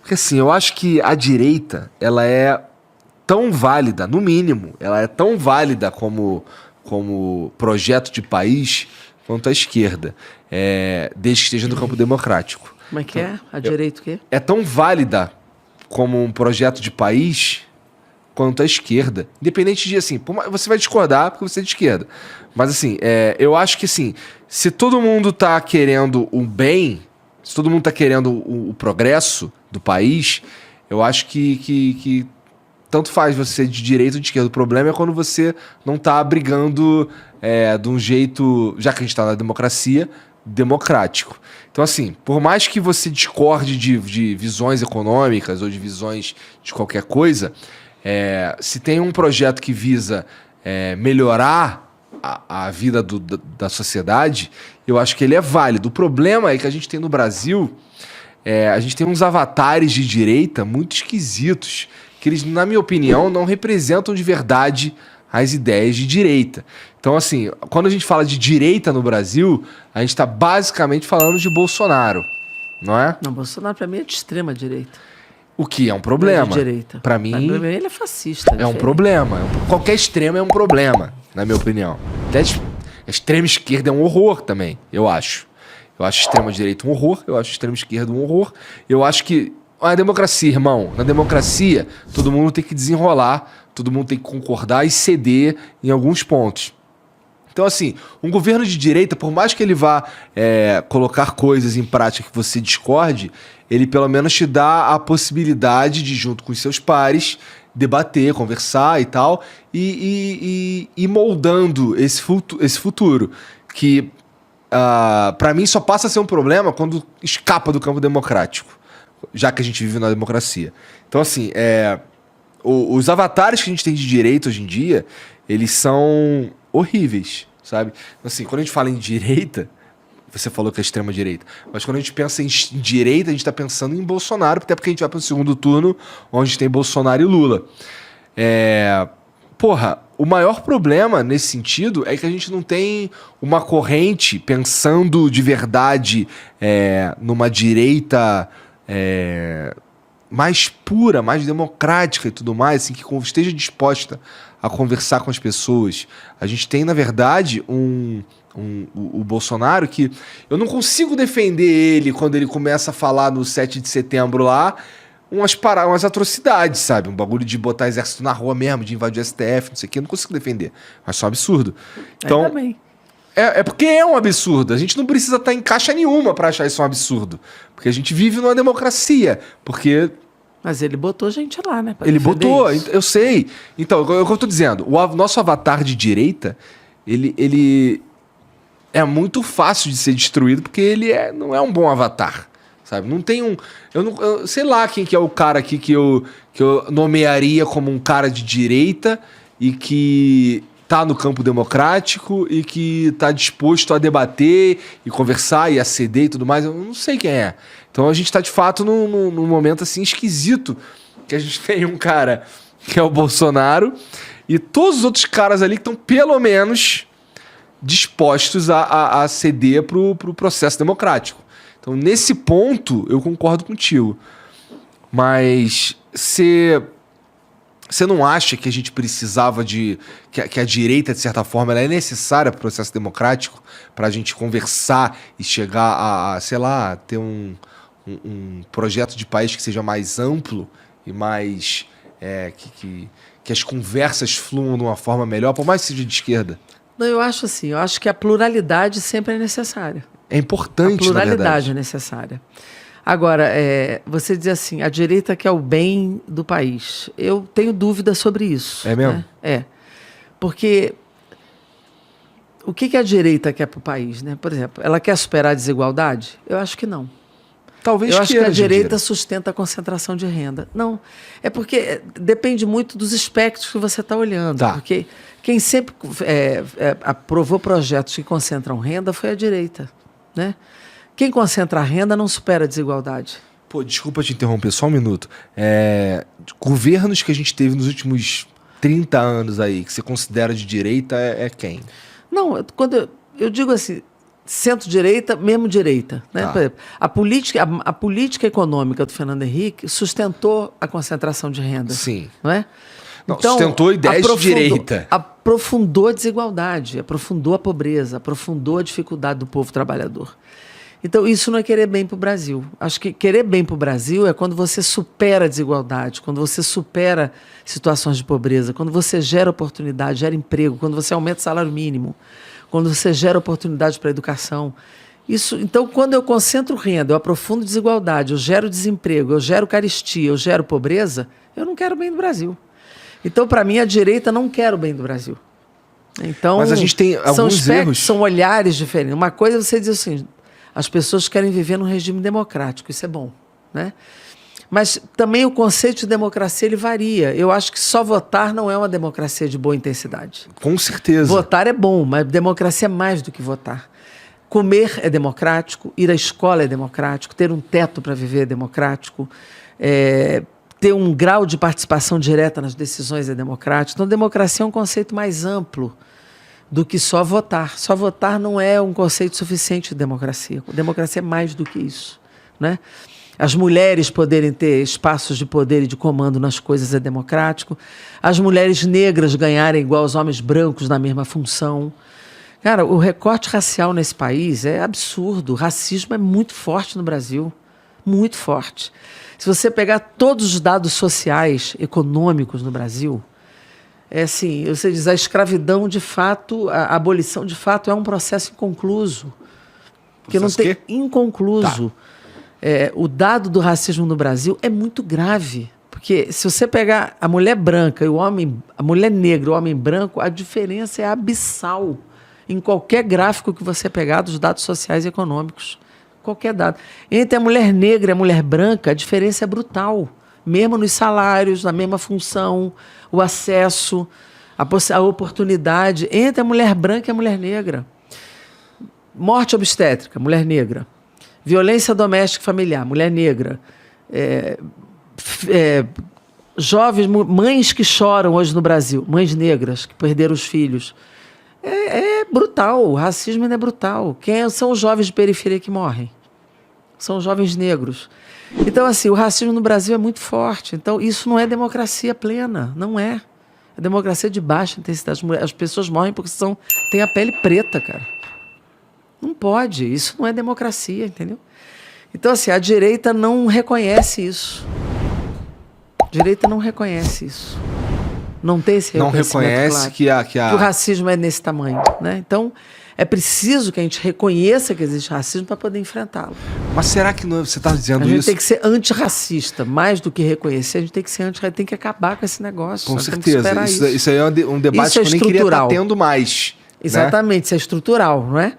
Porque assim, eu acho que a direita, ela é tão válida, no mínimo, ela é tão válida como projeto de país quanto a esquerda, desde que esteja no campo democrático. Como é que é? A direita o quê? É tão válida como um projeto de país quanto a esquerda. Independente de, assim, você vai discordar porque você é de esquerda. Mas, assim, eu acho que, assim, se todo mundo tá querendo o bem, se todo mundo tá querendo o progresso do país, eu acho que tanto faz você ser de direita ou de esquerda. O problema é quando você não tá brigando de um jeito, já que a gente tá na democracia, democrático. Então, assim, por mais que você discorde de visões econômicas ou de visões de qualquer coisa, se tem um projeto que visa melhorar a vida da sociedade, eu acho que ele é válido. O problema é que a gente tem no Brasil, a gente tem uns avatares de direita muito esquisitos, que eles, na minha opinião, não representam de verdade as ideias de direita. Então, assim, quando a gente fala de direita no Brasil, a gente está basicamente falando de Bolsonaro, não é? Não, Bolsonaro para mim é de extrema direita. O que é um problema. Não é de direita. Para mim, ele é fascista. é um problema. Qualquer extremo é um problema, na minha opinião. Até a extrema esquerda é um horror também, eu acho. Eu acho extrema direita um horror, eu acho extrema esquerda um horror. Eu acho que a democracia, irmão, na democracia, todo mundo tem que desenrolar, todo mundo tem que concordar e ceder em alguns pontos. Então, assim, um governo de direita, por mais que ele vá colocar coisas em prática que você discorde, ele pelo menos te dá a possibilidade de, junto com os seus pares, debater, conversar e tal, e ir moldando esse futuro, que, para mim, só passa a ser um problema quando escapa do campo democrático, já que a gente vive na democracia. Então, assim, os avatares que a gente tem de direita hoje em dia, eles são horríveis, sabe? Assim, quando a gente fala em direita, você falou que é extrema direita, mas quando a gente pensa em direita, a gente tá pensando em Bolsonaro, até porque a gente vai pro segundo turno, onde tem Bolsonaro e Lula. Porra, o maior problema nesse sentido é que a gente não tem uma corrente pensando de verdade numa direita mais pura, mais democrática e tudo mais, assim, que esteja disposta a conversar com as pessoas. A gente tem, na verdade, o Bolsonaro, que eu não consigo defender ele quando ele começa a falar no 7 de setembro lá umas atrocidades, sabe? Um bagulho de botar exército na rua mesmo, de invadir o STF, não sei o que, eu não consigo defender. Mas isso é um absurdo. Então, também. Porque é um absurdo. A gente não precisa estar em caixa nenhuma para achar isso um absurdo. Porque a gente vive numa democracia. Porque... Mas ele botou gente lá, né? Ele botou, eu sei. Então, é o que eu tô dizendo. O nosso avatar de direita, ele é muito fácil de ser destruído porque ele não é um bom avatar. Sabe? Não tem um... Eu sei lá quem que é o cara aqui que eu nomearia como um cara de direita e que tá no campo democrático e que tá disposto a debater e conversar e a ceder e tudo mais. Eu não sei quem é. Então a gente tá, de fato, num momento, assim, esquisito, que a gente tem um cara que é o Bolsonaro e todos os outros caras ali que estão, pelo menos, dispostos a ceder pro processo democrático. Então, nesse ponto, eu concordo contigo. Mas você não acha que a gente precisava que a direita, de certa forma, ela é necessária para o processo democrático, para a gente conversar e chegar a, sei lá, ter um projeto de país que seja mais amplo e mais... que as conversas fluam de uma forma melhor, por mais que seja de esquerda? Não, eu acho assim, eu acho que a pluralidade sempre é necessária. É importante, a pluralidade é necessária. Agora, você diz assim, a direita quer o bem do país. Eu tenho dúvida sobre isso. É mesmo? Né? Porque o que a direita quer para o país? Né? Por exemplo, ela quer superar a desigualdade? Eu acho que não. Talvez eu acho que a direita sustenta a concentração de renda. Não, é porque depende muito dos espectros que você está olhando. Tá. Porque quem sempre aprovou projetos que concentram renda foi a direita. Né? Quem concentra a renda não supera a desigualdade. Pô, desculpa te interromper, só um minuto. Governos que a gente teve nos últimos 30 anos aí, que você considera de direita, quem? Não, quando eu digo assim, centro-direita, mesmo direita. Né? Tá. Por exemplo, a política econômica do Fernando Henrique sustentou a concentração de renda. Sim. Não é? Não, sustentou ideias de direita. Aprofundou a desigualdade, aprofundou a pobreza, aprofundou a dificuldade do povo trabalhador. Então, isso não é querer bem para o Brasil. Acho que querer bem para o Brasil é quando você supera a desigualdade, quando você supera situações de pobreza, quando você gera oportunidade, gera emprego, quando você aumenta o salário mínimo, quando você gera oportunidade para a educação. Então, quando eu concentro renda, eu aprofundo desigualdade, eu gero desemprego, eu gero carestia, eu gero pobreza, eu não quero bem do Brasil. Então, para mim, a direita não quer o bem do Brasil. Então, mas a gente tem alguns erros. São olhares diferentes. Uma coisa é você dizer assim, as pessoas querem viver num regime democrático, isso é bom, né? Mas também o conceito de democracia ele varia. Eu acho que só votar não é uma democracia de boa intensidade. Com certeza. Votar é bom, mas democracia é mais do que votar. Comer é democrático, ir à escola é democrático, ter um teto para viver é democrático, ter um grau de participação direta nas decisões é democrático. Então, democracia é um conceito mais amplo do que só votar. Só votar não é um conceito suficiente de democracia. Democracia é mais do que isso, né? As mulheres poderem ter espaços de poder e de comando nas coisas é democrático. As mulheres negras ganharem igual aos homens brancos na mesma função. Cara, o recorte racial nesse país é absurdo. O racismo é muito forte no Brasil. Muito forte. Se você pegar todos os dados sociais, econômicos no Brasil, é assim, você diz, a escravidão de fato, a abolição de fato é um processo inconcluso. Porque não tem inconcluso. Tá. O dado do racismo no Brasil é muito grave. Porque se você pegar a mulher branca e a mulher negra e o homem branco, a diferença é abissal em qualquer gráfico que você pegar dos dados sociais e econômicos. Qualquer dado. Entre a mulher negra e a mulher branca, a diferença é brutal. Mesmo nos salários, na mesma função, o acesso, a oportunidade. Entre a mulher branca e a mulher negra. Morte obstétrica, mulher negra. Violência doméstica e familiar, mulher negra. Jovens, mães que choram hoje no Brasil, mães negras que perderam os filhos. É brutal, o racismo ainda é brutal. Quem são os jovens de periferia que morrem? São os jovens negros. Então, assim, o racismo no Brasil é muito forte. Então, isso não é democracia plena, não é. É democracia de baixa intensidade. As pessoas morrem porque têm a pele preta, cara. Não pode, isso não é democracia, entendeu? Então, assim, a direita não reconhece isso. A direita não reconhece isso. Não tem esse reconhecimento. Não reconhece claro, que o racismo é nesse tamanho, né? Então, é preciso que a gente reconheça que existe racismo para poder enfrentá-lo. Mas será que não, você está dizendo isso? A gente tem que ser antirracista, mais do que reconhecer, a gente tem que ser antirracista, tem que acabar com esse negócio. Com certeza, isso aí é um debate que eu nem queria estar tendo mais. Exatamente, isso é estrutural, não é?